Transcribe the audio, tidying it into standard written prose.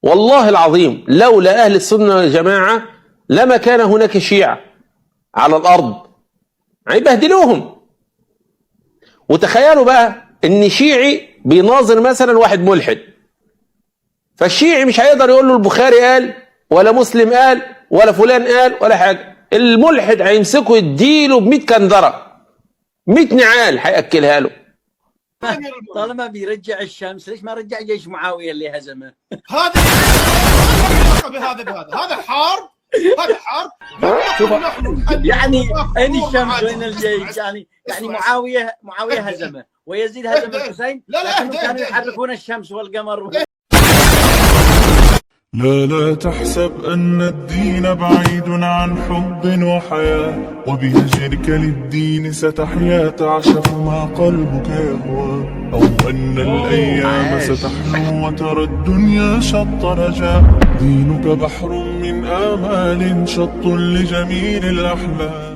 والله العظيم لولا أهل السنة والجماعة لما كان هناك شيعة على الأرض، هيبهدلوهم. وتخيلوا بقى إن شيعي بيناظر مثلا واحد ملحد، فالشيعي مش هيقدر يقول له البخاري قال ولا مسلم قال ولا فلان قال ولا حاجة. الملحد هيمسكه يديله ب100 كندرة، 100 نعال هيأكلها له. طالما بيرجع الشمس ليش ما رجع جيش معاوية اللي هزمه؟ هذا هذا حرب، هذا حرب. يعني اين الشمس وين الجيش؟ يعني معاوية هزمه ويزيد هزم الحسين، لكنهم كانوا يحركون الشمس والقمر. لا تحسب أن الدين بعيد عن حب وحياة، وبهجرك للدين ستحيا تعشق ما قلبك يهوى، أو أن الأيام ستحلو وترى الدنيا شط رجاء. دينك بحر من آمال شط لجميل الأحلام.